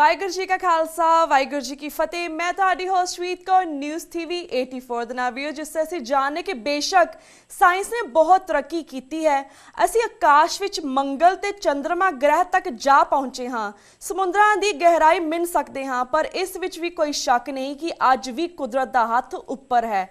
ਵਾਹਿਗੁਰੂ ਜੀ ਕਾ ਖਾਲਸਾ ਵਾਹਿਗੁਰੂ जी की फतेह। मैं ਤੁਹਾਡੀ ਹੋਸਟ ਸ਼ਵੀਤ ਕੌਰ न्यूज़ TV 84 ਦੇ ਨਾਲ ਵੀਡੀਓ ਜਿਸ ਅਸੀਂ ਜਾਣਨੇ ਕਿ ਬੇਸ਼ੱਕ ਸਾਇੰਸ ਨੇ ਬਹੁਤ ਤਰੱਕੀ ਕੀਤੀ ਹੈ। ਅਸੀਂ ਆਕਾਸ਼ ਵਿੱਚ ਮੰਗਲ ਤੇ ਚੰਦਰਮਾ ਗ੍ਰਹਿ ਤੱਕ ਜਾ ਪਹੁੰਚੇ ਹਾਂ, ਸਮੁੰਦਰਾਂ ਦੀ ਗਹਿਰਾਈ ਮਿਣ ਸਕਦੇ ਹਾਂ, ਪਰ ਇਸ ਵਿੱਚ ਵੀ ਕੋਈ ਸ਼ੱਕ ਨਹੀਂ ਕਿ ਅੱਜ ਵੀ ਕੁਦਰਤ ਦਾ ਹੱਥ ਉੱਪਰ ਹੈ।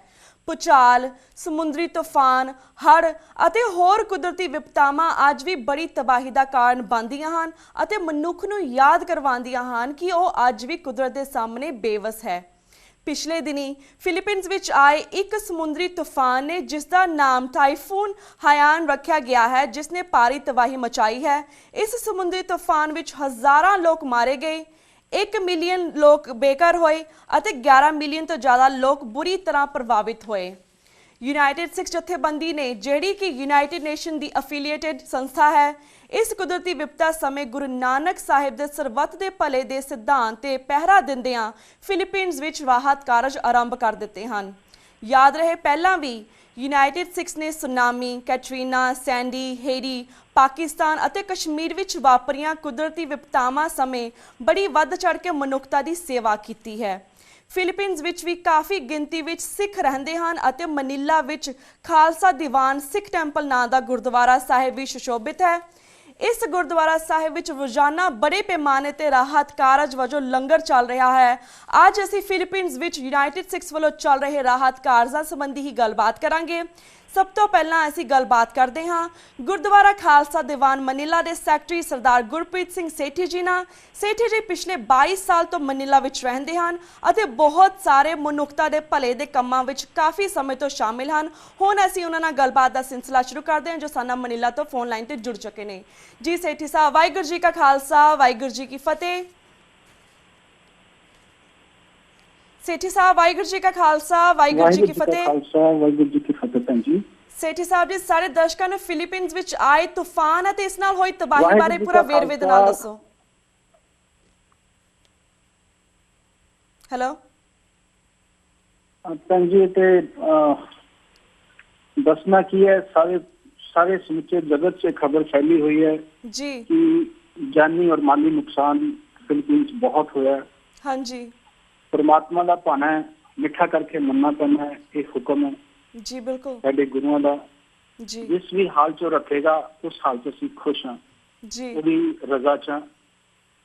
ਭੂਚਾਲ, ਸਮੁੰਦਰੀ ਤੂਫਾਨ, ਹੜ੍ਹ ਅਤੇ ਹੋਰ ਕੁਦਰਤੀ ਵਿਪਤਾਵਾਂ ਅੱਜ ਵੀ ਬੜੀ ਤਬਾਹੀ ਦਾ ਕਾਰਨ ਬਣਦੀਆਂ ਹਨ ਅਤੇ ਮਨੁੱਖ ਨੂੰ ਯਾਦ ਕਰਵਾਉਂਦੀਆਂ ਹਨ ਕਿ ਉਹ ਅੱਜ ਵੀ ਕੁਦਰਤ ਦੇ ਸਾਹਮਣੇ ਬੇਵਸ ਹੈ। ਪਿਛਲੇ ਦਿਨੀ ਫਿਲੀਪੀਨਜ਼ ਵਿੱਚ ਆਏ ਇੱਕ ਸਮੁੰਦਰੀ ਤੂਫਾਨ ਨੇ ਜਿਸ ਦਾ ਨਾਮ ਟਾਈਫੂਨ ਹਾਇਆਨ ਰੱਖਿਆ ਗਿਆ ਹੈ, ਜਿਸ ਨੇ ਭਾਰੀ ਤਬਾਹੀ ਮਚਾਈ ਹੈ। ਇਸ ਸਮੁੰਦਰੀ ਤੂਫਾਨ ਵਿੱਚ ਹਜ਼ਾਰਾਂ ਲੋਕ ਮਾਰੇ ਗਏ, 1 ਮਿਲੀਅਨ ਲੋਕ ਬੇਘਰ ਹੋਏ ਅਤੇ 11 ਮਿਲੀਅਨ ਤੋਂ ਜ਼ਿਆਦਾ ਲੋਕ ਬੁਰੀ ਤਰ੍ਹਾਂ ਪ੍ਰਭਾਵਿਤ ਹੋਏ। ਯੂਨਾਈਟਿਡ ਸਿੱਖ ਜਥੇਬੰਦੀ ਨੇ, ਜਿਹੜੀ ਕਿ ਯੂਨਾਈਟਿਡ ਨੇਸ਼ਨ ਦੀ ਐਫੀਲੀਏਟਡ ਸੰਸਥਾ ਹੈ, ਇਸ ਕੁਦਰਤੀ ਵਿਪਤਾ ਸਮੇਂ ਗੁਰੂ ਨਾਨਕ ਸਾਹਿਬ ਦੇ ਸਰਬੱਤ ਦੇ ਭਲੇ ਦੇ ਸਿਧਾਂਤ ਤੇ ਪਹਿਰਾ ਦਿੰਦਿਆਂ ਫਿਲੀਪੀਨਜ਼ ਵਿੱਚ ਰਾਹਤ ਕਾਰਜ ਆਰੰਭ ਕਰ ਦਿੱਤੇ ਹਨ। ਯਾਦ ਰਹੇ, ਪਹਿਲਾਂ ਵੀ ਯੂਨਾਈਟਿਡ ਸਿੱਖਸ ਨੇ ਸੁਨਾਮੀ, ਕੈਟਰੀਨਾ, ਸੈਂਡੀ, ਹੇਰੀ, ਪਾਕਿਸਤਾਨ ਅਤੇ ਕਸ਼ਮੀਰ ਵਿੱਚ ਵਾਪਰੀਆਂ ਕੁਦਰਤੀ ਵਿਪਤਾਵਾਂ ਸਮੇਂ ਬੜੀ ਵੱਧ ਚੜ੍ਹ ਕੇ ਮਨੁੱਖਤਾ ਦੀ ਸੇਵਾ ਕੀਤੀ ਹੈ। ਫਿਲੀਪੀਨਜ਼ ਵਿੱਚ ਵੀ ਕਾਫੀ ਗਿਣਤੀ ਵਿੱਚ ਸਿੱਖ ਰਹਿੰਦੇ ਹਨ ਅਤੇ ਮਨੀਲਾ ਵਿੱਚ ਖਾਲਸਾ ਦੀਵਾਨ ਸਿੱਖ ਟੈਂਪਲ ਨਾਂ ਦਾ ਗੁਰਦੁਆਰਾ ਸਾਹਿਬ ਵੀ ਸੁਸ਼ੋਭਿਤ ਹੈ। ਇਸ ਗੁਰਦੁਆਰਾ ਸਾਹਿਬ ਵਿੱਚ ਰੋਜ਼ਾਨਾ ਬੜੇ ਪੈਮਾਨੇ ਤੇ ਰਾਹਤ ਕਾਰਜ ਵਜੋਂ ਲੰਗਰ ਚੱਲ ਰਿਹਾ ਹੈ। ਅੱਜ ਅਸੀਂ ਫਿਲੀਪੀਨਜ਼ ਵਿੱਚ ਯੂਨਾਈਟਿਡ ਸਿੱਖਸ ਵੱਲੋਂ ਚੱਲ ਰਹੇ ਰਾਹਤ ਕਾਰਜਾਂ ਸੰਬੰਧੀ ਹੀ ਗੱਲਬਾਤ ਕਰਾਂਗੇ। ਸਭ ਤੋਂ ਪਹਿਲਾਂ ਅਸੀਂ ਗੱਲਬਾਤ ਕਰਦੇ ਹਾਂ ਗੁਰਦੁਆਰਾ ਖਾਲਸਾ ਦੀਵਾਨ ਮਨੀਲਾ ਦੇ ਸੈਕਟਰੀ ਸਰਦਾਰ ਗੁਰਪ੍ਰੀਤ ਸਿੰਘ ਸੇਠੀ ਜੀ ਨਾਲ। ਸੇਠੀ ਜੀ ਪਿਛਲੇ 22 ਸਾਲ ਤੋਂ ਮਨੀਲਾ ਵਿੱਚ ਰਹਿੰਦੇ ਹਨ ਅਤੇ ਬਹੁਤ ਸਾਰੇ ਮਨੁੱਖਤਾ ਦੇ ਭਲੇ ਦੇ ਕੰਮਾਂ ਵਿੱਚ ਕਾਫੀ ਸਮੇਂ ਤੋਂ ਸ਼ਾਮਿਲ ਹਨ। ਹੁਣ ਅਸੀਂ ਉਹਨਾਂ ਨਾਲ ਗੱਲਬਾਤ ਦਾ ਸਿਲਸਿਲਾ ਸ਼ੁਰੂ ਕਰਦੇ ਹਾਂ ਜੋ ਸਾਡਾ ਮਨੀਲਾ ਤੋਂ ਫੋਨ ਲਾਈਨ ਤੇ ਜੁੜ ਚੁੱਕੇ ਨੇ। ਜੀ ਸੇਠੀ ਸਾਹਿਬ, ਵਾਹਿਗੁਰੂ ਜੀ ਕਾ ਖਾਲਸਾ ਵਾਹਿਗੁਰੂ ਜੀ ਕੀ ਫਤਿਹ। ਸੇਠੀ ਸਾਹਿਬ, ਵਾਹਿਗੁਰੂ ਜੀ ਕਾ ਖਾਲਸਾ ਵਾਹਿਗੁਰੂ ਜੀ ਕੀ ਫਤਿਹ। ਵਾਹਿਗੁਰੂ ਜੀ ਕੀ ਫਤਿਹ ਭੈਣ ਜੀ। ਸੇਠੀ ਸਾਹਿਬ ਜੀ, ਸਾਰੇ ਦਰਸ਼ਕਾਂ ਨੂੰ ਫਿਲੀਪੀਨਜ਼ ਵਿੱਚ ਆਏ ਤੂਫਾਨ ਅਤੇ ਇਸ ਨਾਲ ਹੋਈ ਤਬਾਹੀ ਬਾਰੇ ਪੂਰਾ ਵੇਰਵੇ ਦੇ ਨਾਲ ਦੱਸੋ। ਹੈਲੋ ਭੈਣ ਜੀ, ਤੇ ਦੱਸਣਾ ਕੀ ਹੈ, सारे समूचे जगत से खबर फैली हुई है जी कि जानी और माली नुकसान फिलीपींस बहुत हुआ है। हाँ जी, परमात्मा का भाना है, मिठा करके मनना पैना है, एक हुक्म है जी बिल्कुल साडे गुरुओं का जी। जिस भी हाल चो रखेगा उस हाल च असीं खुश हाँ, जी ਉਹਦੀ रजा च।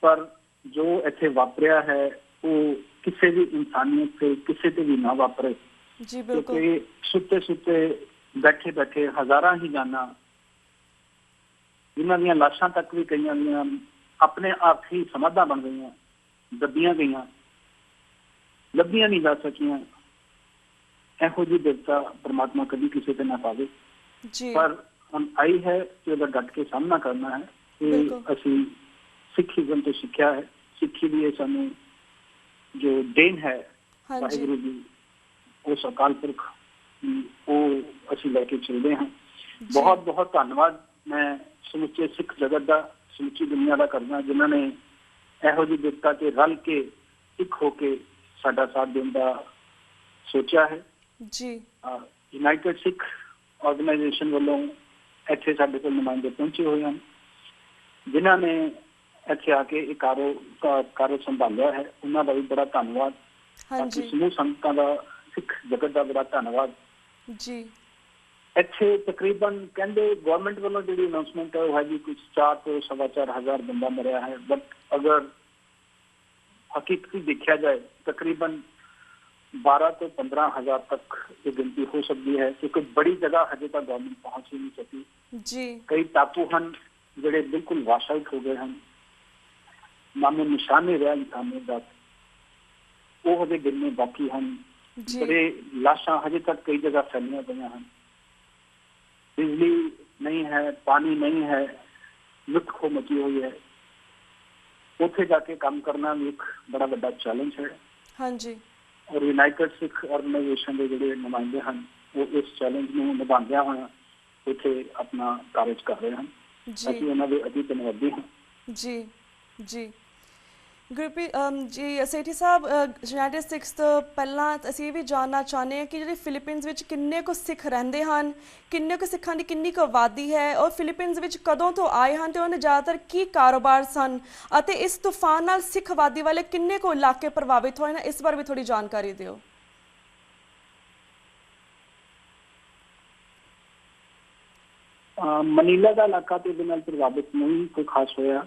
पर जो इत्थे वापरिया है वो किसी भी इंसानियत से किसी ते भी ना वापरे, जी बिल्कुल। क्योंकि सुते सुते बैठे बैठे हजारां ही जाना, जिन्हां दीयां लाशां तक भी कईयां दीयां अपने आप ही समाधा बन गई, दबियां गई, लभियां नहीं जा सकियां। ਇਹੋ ਜਿਹੀ ਬਿਪਤਾ परमात्मा कभी किसी पे ना पावे। जी पर हम आई है कि ਉਹਦਾ डट के सामना करना है। बिल्कुल। ਅਸੀਂ ਸਿੱਖੀਜ਼ਮ ਤੋਂ ਸਿੱਖਿਆ ਹੈ, ਸਿੱਖੀ ਦੀ ਇਹ ਸਾਨੂੰ ਜੋ ਦੇਣ ਹੈ हाँ जी ਵਾਹਿਗੁਰੂ ਦੀ, ਉਸ ਅਕਾਲ ਪੁਰਖ ਉਹ ਅਸੀਂ ਲੈ ਕੇ ਚੱਲਦੇ ਹਾਂ। ਬਹੁਤ ਬਹੁਤ ਧੰਨਵਾਦ ਮੈਂ ਸਮੁੱਚੇ ਸਿੱਖ ਜਗਤ ਦਾ, ਸਮੁੱਚੀ ਦੁਨੀਆ ਦਾ ਕਰਦਾ, ਜਿਨ੍ਹਾਂ ਨੇ ਇਹੋ ਜਿਹੀ ਬਿਪਤਾ ਤੇ ਰਲ ਕੇ ਇੱਕ ਹੋ ਕੇ ਸਾਡਾ ਸਾਥ ਦੇਣ ਦਾ ਸੋਚਿਆ ਹੈ। जी ਯੂਨਾਈਟਿਡ ਸਿੱਖ ਆਰਗੇਨਾਈਜੇਸ਼ਨ ਵੱਲੋਂ ਇੱਥੇ ਸਾਡੇ ਕੋਲ ਨੁਮਾਇੰਦੇ ਪਹੁੰਚੇ ਹੋਏ ਹਨ, ਜਿਨ੍ਹਾਂ ਨੇ ਇੱਥੇ ਆ ਕੇ ਇਹ ਕਾਰਜ ਸੰਭਾਲਿਆ ਹੈ। ਉਹਨਾਂ ਦਾ ਵੀ ਬੜਾ ਧੰਨਵਾਦ। हाँ जी ਸਮੂਹ ਸੰਗਤਾਂ ਦਾ, ਸਿੱਖ ਜਗਤ ਦਾ ਬੜਾ ਧੰਨਵਾਦ। जी ਇੱਥੇ ਤਕਰੀਬਨ ਕਹਿੰਦੇ ਗਵਰਨਮੈਂਟ ਵੱਲੋਂ ਜਿਹੜੀ ਅਨਾਉਂਸਮੈਂਟ ਹੈ ਉਹ ਹੈ ਜੀ ਕੁਝ 4 ਤੋਂ 4.25 ਬੰਦਾ ਮਰਿਆ ਹੈ, ਬਟ ਅਗਰ ਹਕੀਕਤੀ ਦੇਖਿਆ ਜਾਏ ਤਕਰੀਬਨ 12 ਤੋਂ 15,000 ਤੱਕ ਇਹ ਗਿਣਤੀ ਹੋ ਸਕਦੀ ਹੈ, ਕਿਉਂਕਿ ਬੜੀ ਜਗ੍ਹਾ ਹਜੇ ਤੱਕ ਗਵਰਨਮੈਂਟ ਪਹੁੰਚ ਹੀ ਨਹੀਂ ਸਕੀ। जी ਕਈ ਟਾਪੂ ਹਨ ਜਿਹੜੇ ਬਿਲਕੁਲ ਵਾਸ਼ ਆਊਟ ਹੋ ਗਏ ਹਨ, ਨਾਮੋ ਨਿਸ਼ਾਨ ਨਹੀਂ ਰਿਹਾ ਇਨਸਾਨੀਅਤ ਦਾ, ਉਹ ਹਜੇ ਗਿਣਨੇ ਬਾਕੀ ਹਨ। जी ਬੜੇ ਲਾਸ਼ਾਂ ਹਜੇ ਤੱਕ ਕਈ ਜਗ੍ਹਾ ਫੈਲੀਆਂ ਪਈਆਂ ਹਨ, ਬਿਜਲੀ ਨਹੀਂ ਹੈ, ਪਾਣੀ ਨਹੀਂ ਹੈ, ਲੁੱਟ ਖੋਹ ਮਚੀ ਹੋਈ ਹੈ। ਉੱਥੇ ਜਾ ਕੇ ਕੰਮ ਕਰਨਾ ਵੀ ਇੱਕ ਬੜਾ ਵੱਡਾ ਚੈਲੰਜ ਹੈ। हाँ जी ਔਰ ਯੂਨਾਈਟਿਡ ਸਿੱਖ ਆਰਗੇਨਾਈਜੇਸ਼ਨ ਦੇ ਜਿਹੜੇ ਨੁਮਾਇੰਦੇ ਹਨ ਉਹ ਇਸ ਚੈਲੰਜ ਨੂੰ ਨਿਭਾਉਂਦਿਆਂ ਹੋਇਆ ਉੱਥੇ ਆਪਣਾ ਕਾਰਜ ਕਰ ਰਹੇ ਹਨ। जी ਅਸੀਂ ਉਹਨਾਂ ਦੇ ਅਤੀ ਧੰਨਵਾਦੀ ਹਾਂ। जी जी ਗੁਰਪ੍ਰੀਤ ਜੀ ਸੇਠੀ ਸਾਹਿਬ, ਯੂਨਾਈਟਿਡ ਸਿੱਖਸ ਤੋਂ ਪਹਿਲਾਂ ਅਸੀਂ ਇਹ ਵੀ ਜਾਣਨਾ ਚਾਹੁੰਦੇ ਹਾਂ ਕਿ ਜਿਹੜੇ ਫਿਲੀਪੀਨਸ ਵਿੱਚ ਕਿੰਨੇ ਕੁ ਸਿੱਖ ਰਹਿੰਦੇ ਹਨ, ਕਿੰਨੇ ਕੁ ਸਿੱਖਾਂ ਦੀ ਕਿੰਨੀ ਕੁ ਆਬਾਦੀ ਹੈ, ਔਰ ਫਿਲੀਪੀਨਸ ਵਿੱਚ ਕਦੋਂ ਤੋਂ ਆਏ ਹਨ ਤੇ ਉਹਨਾਂ ਦੇ ਜ਼ਿਆਦਾਤਰ ਕੀ ਕਾਰੋਬਾਰ ਸਨ, ਅਤੇ ਇਸ ਤੂਫਾਨ ਨਾਲ ਸਿੱਖ ਆਬਾਦੀ ਵਾਲੇ ਕਿੰਨੇ ਕੁ ਇਲਾਕੇ ਪ੍ਰਭਾਵਿਤ ਹੋਏ ਨੇ, ਇਸ ਬਾਰੇ ਵੀ ਥੋੜੀ ਜਾਣਕਾਰੀ ਦਿਓ। ਮਨੀਲਾ ਦਾ ਇਲਾਕਾ ਤੇ ਇਹਦੇ ਨਾਲ ਪ੍ਰਭਾਵਿਤ ਨਹੀਂ ਕੋਈ ਖਾਸ ਹੋਇਆ।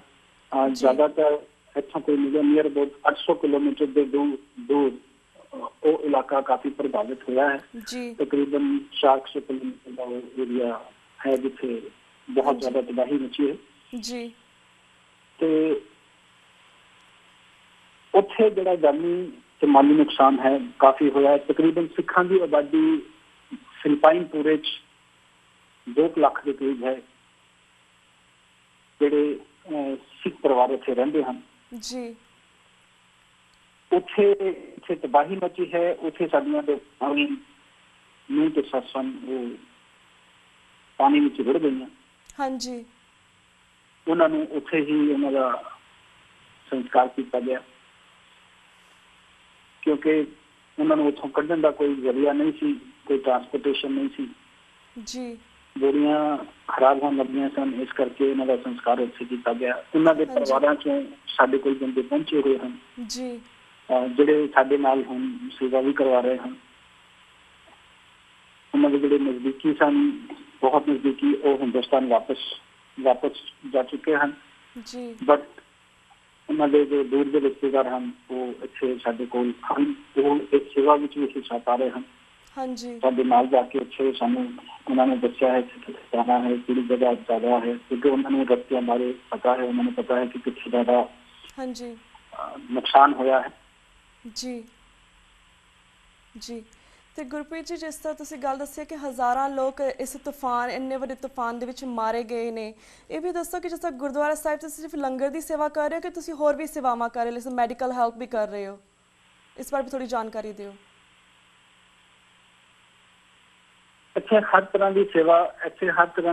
ਜ਼ਿਆਦਾਤਰ ਇੱਥੋਂ ਕੋਈ ਨੀਅਰ ਅਬਾਊਟ 800 ਕਿਲੋਮੀਟਰ ਦੇ ਦੂਰ ਉਹ ਇਲਾਕਾ ਕਾਫੀ ਪ੍ਰਭਾਵਿਤ ਹੋਇਆ ਹੈ। ਤਕਰੀਬਨ 400 ਕਿਲੋਮੀਟਰ ਦਾ ਏਰੀਆ ਹੈ ਜਿੱਥੇ ਬਹੁਤ ਜ਼ਿਆਦਾ ਤਬਾਹੀ ਮਚੀ ਹੈ ਜੀ। ਤੇ ਉੱਥੇ ਜਿਹੜਾ ਜਾਨੀ ਤੇ ਮਾਲੀ ਨੁਕਸਾਨ ਹੈ ਕਾਫੀ ਹੋਇਆ ਹੈ। ਤਕਰੀਬਨ ਸਿੱਖਾਂ ਦੀ ਆਬਾਦੀ ਫਿਲੀਪਾਈਨ ਪੂਰੇ 'ਚ 2 ਲੱਖ ਦੇ ਕਰੀਬ ਹੈ ਜਿਹੜੇ ਸਿੱਖ ਪਰਿਵਾਰ ਉੱਥੇ ਰਹਿੰਦੇ ਹਨ ਜੀ। ਉੱਥੇ ਤਬਾਹੀ ਮਚੀ ਹੈ। ਉੱਥੇ ਸਾਡੀਆਂ ਦੇ ਨੂੰ ਤੇ ਸੱਸਾਂ ਉਹ ਪਾਣੀ ਵਿੱਚ ਰੁੜ ਗਈਆਂ। ਹਾਂਜੀ, ਉਹਨਾਂ ਨੂੰ ਉੱਥੇ ਹੀ ਉਹਨਾਂ ਦਾ ਸੰਸਕਾਰ ਕੀਤਾ ਗਿਆ ਕਿਉਂਕਿ ਉਹਨਾਂ ਨੂੰ ਉੱਥੋਂ ਕੱਢਣ ਦਾ ਕੋਈ ਜ਼ਰੀਆ ਨਹੀਂ ਸੀ, ਕੋਈ ਟਰਾਂਸਪੋਰਟੇਸ਼ਨ ਨਹੀਂ ਸੀ ਜੀ। ਬੋਰੀਆਂ ਖਰਾਬ ਹੋਣ ਲੱਗੀਆਂ ਸਨ, ਇਸ ਕਰਕੇ ਉਹਨਾਂ ਦਾ ਸੰਸਕਾਰ ਉੱਥੇ ਕੀਤਾ ਗਿਆ। ਉਹਨਾਂ ਦੇ ਪਰਿਵਾਰਾਂ ਚੋਂ ਸਾਡੇ ਕੋਲ ਬੰਦੇ ਪਹੁੰਚੇ ਹੋਏ ਹਨ ਜੀ, ਜਿਹੜੇ ਸਾਡੇ ਨਾਲ ਹੁਣ ਸੇਵਾ ਵੀ ਕਰਵਾ ਰਹੇ ਹਨ। ਉਹਨਾਂ ਦੇ ਜਿਹੜੇ ਨਜ਼ਦੀਕੀ ਸਨ, ਬਹੁਤ ਨਜ਼ਦੀਕੀ, ਉਹ ਹਿੰਦੁਸਤਾਨ ਵਾਪਸ ਜਾ ਚੁੱਕੇ ਹਨ ਜੀ। ਬਟ ਉਹਨਾਂ ਦੇ ਜੋ ਦੂਰ ਦੇ ਰਿਸ਼ਤੇਦਾਰ ਹਨ ਉਹ ਇੱਥੇ ਸਾਡੇ ਕੋਲ ਹਨ। ਉਹ ਇਸ ਸੇਵਾ ਵਿੱਚ ਵੀ ਹਿੱਸਾ ਪਾ ਰਹੇ ਹਨ ਹਾਂਜੀ। ਸਾਡੇ ਨਾਲ ਜਾ ਕੇ ਇੱਥੇ ਸਾਨੂੰ ਉਹਨਾਂ ਨੇ ਦੱਸਿਆ ਹੈ ਕਿ ਕਿੱਥੇ ਜਾਣਾ ਹੈ, ਕਿਹੜੀ ਜਗ੍ਹਾ ਜ਼ਿਆਦਾ ਹੈ, ਕਿਉਂਕਿ ਉਹਨਾਂ ਨੂੰ ਰਸਤਿਆਂ ਬਾਰੇ ਪਤਾ ਹੈ। ਉਹਨਾਂ ਨੂੰ ਪਤਾ ਹੈ ਕਿ ਕਿੱਥੇ ਜ਼ਿਆਦਾ ਹਾਂਜੀ ਨੁਕਸਾਨ ਹੋਇਆ ਹੈ ਜੀ ਜੀ। ਤੇ ਗੁਰਪ੍ਰੀਤ ਜੀ, ਜਿਸ ਤਰ੍ਹਾਂ ਤੁਸੀਂ ਗੱਲ ਦੱਸੀ ਕਿ ਹਜ਼ਾਰਾਂ ਲੋਕ ਇਸ ਤੂਫਾਨ, ਇੰਨੇ ਵੱਡੇ ਤੂਫਾਨ ਦੇ ਵਿੱਚ ਮਾਰੇ ਗਏ ਨੇ, ਇਹ ਵੀ ਦੱਸੋ ਕਿ ਜਿਸ ਤਰ੍ਹਾਂ ਗੁਰਦੁਆਰਾ ਸਾਹਿਬ ਤੁਸੀਂ ਸਿਰਫ ਲੰਗਰ ਦੀ ਸੇਵਾ ਕਰ ਰਹੇ ਹੋ ਕਿ ਤੁਸੀਂ ਹੋਰ ਵੀ ਸੇਵਾਵਾਂ ਕਰ ਰਹੇ ਹੋ, ਜਿਵੇਂ ਮੈਡੀਕਲ ਹੈਲਪ ਵੀ ਕਰ ਰਹੇ ਹੋ, ਇਸ ਬਾਰੇ ਵੀ ਥੋੜੀ ਜਾਣਕਾਰੀ ਦਿਓ। ਇੱਥੇ ਹਰ ਤਰ੍ਹਾਂ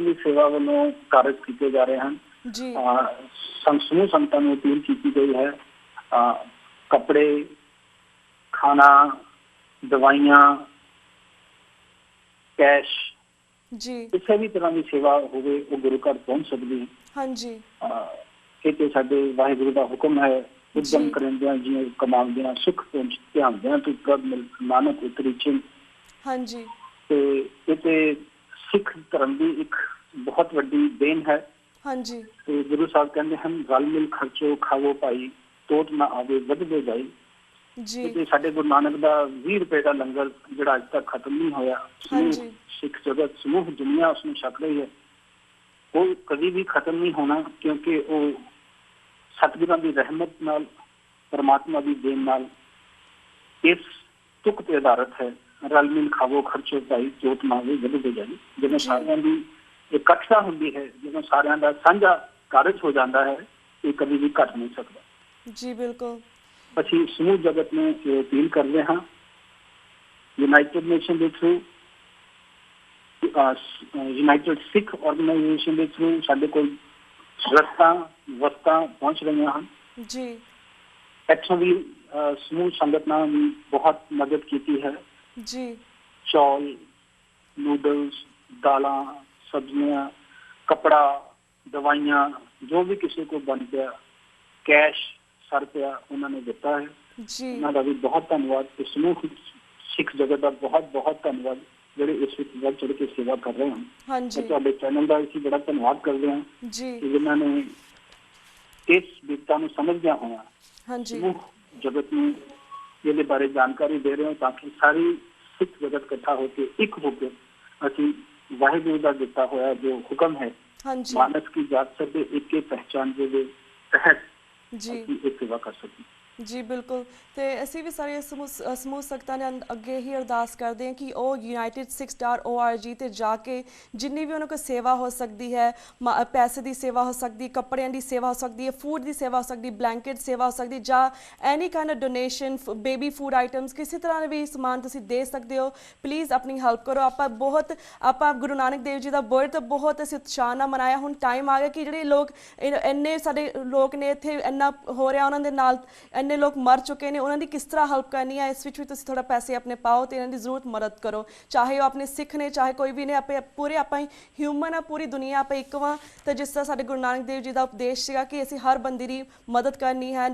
ਦੀ ਸੇਵਾ ਵੱਲੋਂ ਕਾਰਜ ਕੀਤੇ ਜਾ ਰਹੇ ਹਨ ਜੀ। ਸਮੂਹ ਸੰਗਤਾਂ ਨੂੰ ਅਪੀਲ ਕੀਤੀ ਗਈ ਹੈ, ਕੱਪੜੇ, ਖਾਣਾ, ਦਵਾਈਆਂ, ਕੈਸ਼ ਜੀ, ਕਿਸੇ ਵੀ ਤਰ੍ਹਾਂ ਦੀ ਸੇਵਾ ਹੋਵੇ ਉਹ ਗੁਰੂ ਘਰ ਪਹੁੰਚ ਸਕਦੀ ਹੈ ਹਾਂਜੀ। ਇਹ ਤੇ ਸਾਡੇ ਵਾਹਿਗੁਰੂ ਦਾ ਹੁਕਮ ਹੈ, ਉਦਮ ਕਰਿੰਦਿਆਂ ਜਿਵੇਂ ਕਮਾਉਂਦਿਆਂ ਸੁੱਖ ਪਹੁੰਚ ਧਿਆਉਂਦਿਆਂ ਤੂੰ ਪ੍ਰਭ ਨਾਨਕ ਉਤਰੀ ਚਿੰਤ ਹਾਂਜੀ। ਤੇ ਇਹ ਤੇ ਸਿੱਖ ਧਰਮ ਦੀ ਇੱਕ ਬਹੁਤ ਵੱਡੀ ਦੇਣ ਹੈ ਹਾਂਜੀ। ਤੇ ਗੁਰੂ ਸਾਹਿਬ ਕਹਿੰਦੇ ਹਨ, ਰਲ ਮਿਲ ਖਰਚੋ ਖਾਵੋ ਭਾਈ, ਟੋਟ ਨਾ ਆਵੇ ਵਧਦੇ ਜਾਈ ਜੀ। ਤੇ ਸਾਡੇ ਗੁਰੂ ਨਾਨਕ ਦਾ 20 ਰੁਪਏ ਦਾ ਲੰਗਰ ਜਿਹੜਾ ਅੱਜ ਤੱਕ ਖਤਮ ਨਹੀਂ ਹੋਇਆ, ਸਿੱਖ ਜਗਤ ਸਮੂਹ ਦੁਨੀਆ ਉਸਨੂੰ ਛਕ ਰਹੀ ਹੈ, ਉਹ ਕਦੀ ਵੀ ਖਤਮ ਨਹੀਂ ਹੋਣਾ ਕਿਉਂਕਿ ਉਹ ਸਤਿਗੁਰਾਂ ਦੀ ਰਹਿਮਤ ਨਾਲ, ਪਰਮਾਤਮਾ ਦੀ ਦੇਣ ਨਾਲ ਇਸ ਤੁਕ ਤੇ ਆਧਾਰਿਤ ਹੈ। ਰਲ ਮਿਲ ਖਾਵੋ ਖਰਚੋ ਭਾਈ, ਜੋਤ ਮਾਵੇ ਵਧਦੇ ਜਾਈ। ਜਦੋਂ ਸਾਰਿਆਂ ਦੀ ਇਕੱਠਤਾ ਹੁੰਦੀ ਹੈ, ਜਦੋਂ ਸਾਰਿਆਂ ਦਾ ਸਾਂਝਾ ਕਾਰਜ ਹੋ ਜਾਂਦਾ ਹੈ, ਇਹ ਕਦੀ ਵੀ ਘਟ ਨਹੀਂ ਸਕਦਾ ਜੀ। ਬਿਲਕੁਲ। ਅਸੀਂ ਸਮੂਹ ਜਗਤ ਨੂੰ ਅਪੀਲ ਕਰਦੇ ਹਾਂ, ਯੂਨਾਈਟਿਡ ਨੇਸ਼ਨ ਦੇ ਥਰੂ, ਯੂਨਾਈਟਿਡ ਸਿੱਖ ਆਰਗੇਨਾਈਜੇਸ਼ਨ ਦੇ ਥਰੂ ਸਾਡੇ ਕੋਲ ਵਸਤਾਂ ਪਹੁੰਚ ਰਹੀਆਂ ਹਨ ਜੀ। ਇੱਥੋਂ ਵੀ ਸਮੂਹ ਸੰਗਤਾਂ ਨੇ ਬਹੁਤ ਮਦਦ ਕੀਤੀ ਹੈ ਜੀ। ਚੌਲ, ਨੂਡਲਸ, ਦਾਲਾਂ, ਸਬਜ਼ੀਆਂ, ਕੱਪੜਾ, ਦਵਾਈਆਂ, ਜੋ ਵੀ ਕਿਸੇ ਕੋਲ ਬਣ ਪਿਆ, ਕੈਸ਼ ਸਰ ਪਿਆ, ਉਹਨਾਂ ਨੇ ਦਿੱਤਾ ਹੈ ਜੀ। ਉਹਨਾਂ ਦਾ ਵੀ ਬਹੁਤ ਧੰਨਵਾਦ ਤੇ ਸਮੂਹ ਸਿੱਖ ਜਗਤ ਦਾ ਬਹੁਤ ਬਹੁਤ ਧੰਨਵਾਦ ਜਿਹੜੇ ਇਸ ਵਿੱਚ ਵੱਧ ਚੜ੍ਹ ਕੇ ਸੇਵਾ ਕਰ ਰਹੇ ਹਨ ਹਾਂਜੀ। ਤੁਹਾਡੇ ਚੈਨਲ ਦਾ ਅਸੀਂ ਬੜਾ ਧੰਨਵਾਦ ਕਰਦੇ ਹਾਂ ਜੀ, ਜਿਨ੍ਹਾਂ ਨੇ ਇਸ ਵਿਪਤਾ ਨੂੰ ਸਮਝਦਿਆਂ ਹੋਇਆ ਹਾਂਜੀ ਸਮੂਹ ਜਗਤ ਨੂੰ ਇਹਦੇ ਬਾਰੇ ਜਾਣਕਾਰੀ ਦੇ ਰਹੇ ਹੋ ਤਾਂ ਕਿ ਸਾਰੀ ਸਿੱਖ ਜਗਤ ਇਕੱਠਾ ਹੋ ਕੇ ਇੱਕ ਹੋ ਕੇ ਅਸੀਂ ਵਾਹਿਗੁਰੂ ਦਾ ਦਿੱਤਾ ਹੋਇਆ ਜੋ ਹੁਕਮ ਹੈ ਮਾਨਸ ਕੀ ਜਾਤ ਸਭ ਇੱਕ ਪਹਿਚਾਨ ਦੇ ਤਹਿਤ ਜੀ ਇਹ ਸੇਵਾ ਕਰ ਸਕੀਏ। ਜੀ ਬਿਲਕੁਲ। ਤੇ ਅਸੀਂ ਵੀ ਸਾਰੇ ਸਮੂਹ ਸੰਗਤਾਂ ਨੇ ਅੱਗੇ ਹੀ ਅਰਦਾਸ ਕਰਦੇ ਹਾਂ ਕਿ ਉਹ united6.org ਤੇ ਜਾ ਕੇ ਜਿੰਨੀ ਵੀ ਉਹਨਾਂ ਕੋਲ ਸੇਵਾ ਹੋ ਸਕਦੀ ਹੈ, ਪੈਸੇ ਦੀ ਸੇਵਾ ਹੋ ਸਕਦੀ, ਕੱਪੜਿਆਂ ਦੀ ਸੇਵਾ ਹੋ ਸਕਦੀ ਹੈ, ਫੂਡ ਦੀ ਸੇਵਾ ਹੋ ਸਕਦੀ, ਬਲੈਂਕਟ ਸੇਵਾ ਹੋ ਸਕਦੀ, ਜਾਂ any kind of donation, baby food items, ਕਿਸੇ ਤਰ੍ਹਾਂ ਦਾ ਵੀ ਸਮਾਨ ਤੁਸੀਂ ਦੇ ਸਕਦੇ ਹੋ। ਪਲੀਜ਼ ਆਪਣੀ ਹੈਲਪ ਕਰੋ। ਆਪਾਂ ਗੁਰੂ ਨਾਨਕ ਦੇਵ ਜੀ ਦਾ ਬਰਥ ਬਹੁਤ ਅਸੀਂ ਉਤਸ਼ਾਹ ਨਾਲ ਮਨਾਇਆ। ਹੁਣ ਟਾਈਮ ਆ ਗਿਆ ਕਿ ਜਿਹੜੇ ਲੋਕ ਇੰਨੇ ਸਾਡੇ ਲੋਕ ਨੇ ਇੱਥੇ, ਇੰਨਾ ਹੋ ਰਿਹਾ ਉਹਨਾਂ ਦੇ ਨਾਲ, ਇੰਨੇ ਲੋਕ ਮਰ ਚੁੱਕੇ ਨੇ, ਉਹਨਾਂ ਦੀ ਕਿਸ ਤਰ੍ਹਾਂ ਹੈਲਪ ਕਰਨੀ ਹੈ। ਇਸ ਵਿੱਚ ਵੀ ਤੁਸੀਂ ਥੋੜ੍ਹਾ ਪੈਸੇ ਆਪਣੇ ਪਾਓ ਤੇ ਇਹਨਾਂ ਦੀ ਜ਼ਰੂਰ ਮਦਦ ਕਰੋ। ਚਾਹੇ ਉਹ ਆਪਣੇ ਸਿੱਖ ਨੇ, ਚਾਹੇ ਕੋਈ ਵੀ ਨੇ, ਆਪਾਂ ਹਿਊਮਨ ਆ, ਪੂਰੀ ਦੁਨੀਆ ਆਪਾਂ ਇੱਕ ਵਾਂ। ਤੇ ਜਿਸ ਤਰ੍ਹਾਂ ਸਾਡੇ ਗੁਰੂ ਨਾਨਕ ਦੇਵ ਜੀ ਦਾ ਉਪਦੇਸ਼ ਸੀਗਾ ਕਿ ਅਸੀਂ ਹਰ ਬੰਦੇ ਦੀ ਮਦਦ ਕਰਨੀ ਹੈ,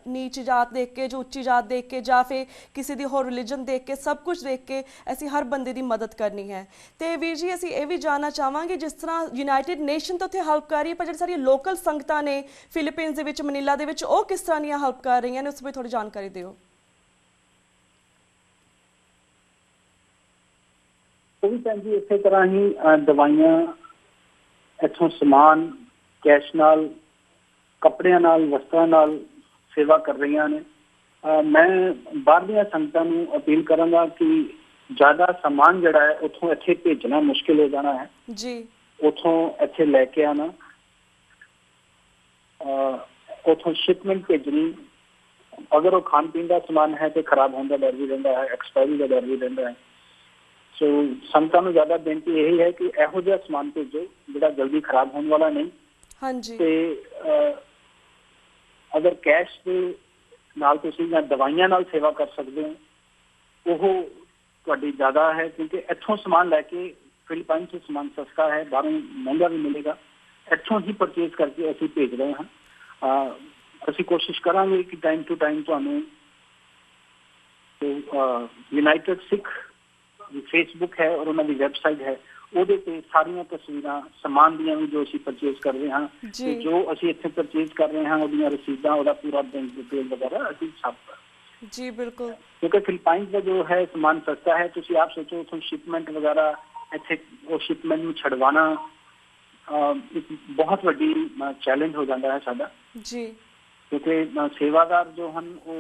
ਨੀਚ ਜਾਤ ਦੇਖ ਕੇ, ਜੋ ਉੱਚੀ ਜਾਤ ਦੇਖ ਕੇ, ਜਾਂ ਫਿਰ ਕਿਸੇ ਦੀ ਹੋਰ ਰਿਲੀਜਨ ਦੇਖ ਕੇ, ਸਭ ਕੁਝ ਦੇਖ ਕੇ ਅਸੀਂ ਹਰ ਬੰਦੇ ਦੀ ਮਦਦ ਕਰਨੀ ਹੈ। ਤੇ ਵੀਰ ਜੀ ਅਸੀਂ ਇਹ ਵੀ ਜਾਣਨਾ ਚਾਹਾਂਗੇ, ਜਿਸ ਤਰ੍ਹਾਂ ਯੂਨਾਈਟਿਡ ਨੇਸ਼ਨ ਤਾਂ ਉੱਥੇ ਹੈਲਪ ਕਰ ਰਹੀ ਹੈ, ਪਰ ਜਿਹੜੀ ਸਾਡੀਆਂ ਲੋਕਲ ਸੰਗਤਾਂ ਨੇ ਫਿਲੀਪੀਨਸ ਦੇ ਵਿੱਚ, ਮਨੀਲਾ ਦੇ ਵਿੱਚ, ਉਹ ਕਿਸ ਤਰ੍ਹਾਂ ਦੀਆਂ ਹੈਲਪ ਕਰ ਰਹੀਆਂ ਨੇ, ਉਸ ਬਾਰੇ ਥੋੜੀ ਜਾਣਕਾਰੀ ਦਿਓ। ਉਹ ਵੀ ਭੈਣ ਜੀ ਇਸੇ ਤਰ੍ਹਾਂ ਹੀ ਦਵਾਈਆਂ, ਇੱਥੋਂ ਸਮਾਨ, ਕੈਸ਼ ਨਾਲ, ਕੱਪੜਿਆਂ ਨਾਲ, ਵਸਤਰਾਂ ਨਾਲ ਸੇਵਾ ਕਰ ਰਹੀਆਂ ਨੇ। ਮੈਂ ਬਾਹਰਲੀਆਂ ਸੰਗਤਾਂ ਨੂੰ ਅਪੀਲ ਕਰਾਂਗਾ ਕਿ ਜ਼ਿਆਦਾ ਸਮਾਨ ਜਿਹੜਾ ਹੈ ਉੱਥੋਂ ਇੱਥੇ ਭੇਜਣਾ ਮੁਸ਼ਕਿਲ ਹੋ ਜਾਣਾ ਹੈ ਜੀ। ਉੱਥੋਂ ਇੱਥੇ ਲੈ ਕੇ ਆਉਣਾ, ਉੱਥੋਂ ਸ਼ਿਪਮੈਂਟ ਭੇਜਣੀ, ਅਗਰ ਉਹ ਖਾਣ ਪੀਣ ਦਾ ਸਮਾਨ ਹੈ ਤੇ ਖਰਾਬ ਹੋਣ ਦਾ ਡਰ ਵੀ ਰਹਿੰਦਾ ਹੈ, ਐਕਸਪਾਇਰੀ ਦਾ ਡਰ ਵੀ ਰਹਿੰਦਾ ਹੈ। ਸੋ ਸੰਗਤਾਂ ਨੂੰ ਜ਼ਿਆਦਾ ਬੇਨਤੀ ਇਹੀ ਹੈ ਕਿ ਇਹੋ ਜਿਹਾ ਸਮਾਨ ਭੇਜੋ ਜਿਹੜਾ ਜਲਦੀ ਖਰਾਬ ਹੋਣ ਵਾਲਾ ਨਹੀਂ। ਹਾਂਜੀ। ਤੇ ਅਗਰ ਕੈਸ਼ ਦੇ ਨਾਲ ਤੁਸੀਂ ਜਾਂ ਦਵਾਈਆਂ ਨਾਲ ਸੇਵਾ ਕਰ ਸਕਦੇ ਹੋ, ਉਹ ਤੁਹਾਡੀ ਜ਼ਿਆਦਾ ਹੈ, ਕਿਉਂਕਿ ਇੱਥੋਂ ਸਮਾਨ ਲੈ ਕੇ, ਫਿਲੀਪਾਈਨ 'ਚ ਸਮਾਨ ਸਸਤਾ ਹੈ, ਬਾਹਰੋਂ ਮਹਿੰਗਾ ਵੀ ਮਿਲੇਗਾ, ਇੱਥੋਂ ਹੀ ਪਰਚੇਜ਼ ਕਰਕੇ ਅਸੀਂ ਭੇਜ ਰਹੇ ਹਾਂ। ਅਸੀਂ ਕੋਸ਼ਿਸ਼ ਕਰਾਂਗੇ ਕਿ ਟਾਈਮ ਟੂ ਟਾਈਮ ਤੁਹਾਨੂੰ ਯੂਨਾਈਟਿਡ ਸਿੱਖ ਫੇਸਬੁੱਕ ਹੈ ਔਰ ਉਹਨਾਂ ਦੀ ਵੈਬਸਾਈਟ ਹੈ, ਉਹਦੇ ਤੇ ਸਾਰੀਆਂ ਤਸਵੀਰਾਂ ਸਮਾਨ ਦੀਆਂ ਵੀ ਜੋ ਅਸੀਂ ਪਰਚੇਜ਼ ਕਰ ਰਹੇ ਹਾਂ ਤੇ ਜੋ ਅਸੀਂ ਇੱਥੇ ਪਰਚੇਜ਼ ਕਰ ਰਹੇ ਹਾਂ, ਉਹਦੀਆਂ ਰਸੀਦਾਂ, ਉਹਦਾ ਪੂਰਾ ਬੈਂਕ ਡਿਟੇਲ ਵਗੈਰਾ ਅਸੀਂ ਛਾਪ ਜੀ ਬਿਲਕੁਲ। क्योंकि फिलिपाइंस का जो है सामान सस्ता है, तो आप सोचो तो शिपमेंट वगैरह इतने वो शिपमेंट में छड़वाना एक बहुत बड़ी चैलेंज हो जाता है साडा जी, क्योंकि सेवादार जो हैं वो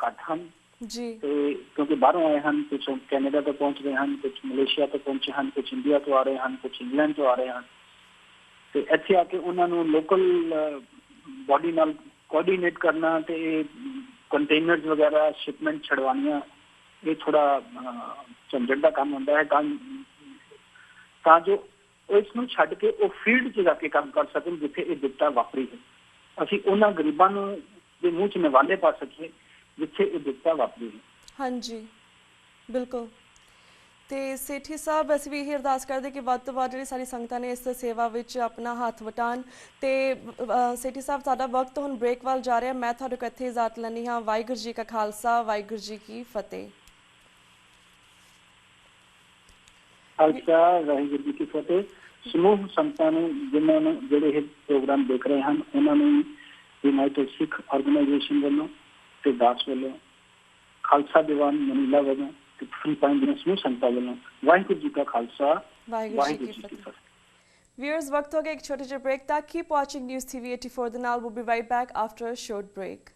घट हैं जी, क्योंकि बाहरों आए हैं, कुछ कैनेडा तो पहुंच रहे हैं, कुछ मलेशिया तो पहुंचे हैं, कुछ इंडिया तो आ रहे हैं, कुछ इंग्लैंड तो आ रहे हैं। तो इत्थे आके उन्होंने लोकल बॉडी नाल कोऑर्डिनेट करना ते कंटेनर्स वगैरह शिपमेंट छड़वानियां, ये थोड़ा झंझट का काम होता है। जो इसनूं छड्ड के वो फील्ड 'ਚ जाके काम कर सकन जिथे ये विपता वापरी है, ਅਸੀਂ ਉਹਨਾਂ ਗਰੀਬਾਂ ਨੂੰ ਦੇ ਮੂੰਹ 'ਚ ਨਿਵਾਲੇ ਪਾ ਸਕੀਏ ਜਿੱਥੇ ਇਹ ਵਿਪਤਾ ਵਾਪਰੀ ਹੈ। ਹਾਂਜੀ ਬਿਲਕੁਲ। ਤੇ ਸੇਠੀ ਸਾਹਿਬ, ਅਸੀਂ ਵੀ ਇਹ ਅਰਦਾਸ ਕਰਦੇ ਕਿ ਵੱਧ ਤੋਂ ਵੱਧ ਜਿਹੜੀ ਸਾਰੀ ਸੰਗਤਾਂ ਨੇ ਇਸ ਸੇਵਾ ਵਿੱਚ ਆਪਣਾ ਹੱਥ ਵਟਾਉਣ। ਤੇ ਸੇਠੀ ਸਾਹਿਬ, ਸਾਡਾ ਵਕਤ ਹੁਣ ਬ੍ਰੇਕ ਵੱਲ ਜਾ ਰਿਹਾ। ਮੈਂ ਤੁਹਾਡੇ ਕੋਲ ਇੱਥੇ ਇਜਾਜ਼ਤ ਲੈਂਦੀ ਹਾਂ। ਵਾਹਿਗੁਰੂ ਜੀ ਕਾ ਖਾਲਸਾ, ਵਾਹਿਗੁਰੂ ਜੀ ਕੀ ਫਤਿਹ। ਖਾਲਸਾ, ਵਾਹਿਗੁਰੂ ਜੀ ਕੀ ਫਤਿਹ। ਸਮੂਹ ਸੰਗਤਾਂ ਨੂੰ ਜਿਨ੍ਹਾਂ ਨੂੰ ਜਿਹੜੇ ਇਹ ਪ੍ਰੋਗਰਾਮ ਦੇਖ ਰਹੇ ਹਨ, ਉਹਨਾਂ ਨੂੰ ਯੂਨਾਈਟਿਡ ਸਿੱਖ ਆਰਗੇਨਾਈਜੇਸ਼ਨ ਵੱਲੋਂ ਤੇ ਦਾਸ ਵੱਲੋਂ, ਖਾਲਸਾ ਦੀਵਾਨ ਮਨੀਲਾ ਵੱਲੋਂ ਤੇ ਫਿਲੀਪਾਈਨ ਦੀਆਂ ਸਮੂਹ ਸੰਗਤਾਂ ਵੱਲੋਂ ਵਾਹਿਗੁਰੂ ਜੀ ਕਾ ਖਾਲਸਾ, ਵਾਹਿਗੁਰੂ ਜੀ ਕੀ ਫਤਿਹ। Viewers, वक्त हो गया एक छोटे से ब्रेक तक। Keep watching News TV 84 The Nal will be right back after a short break.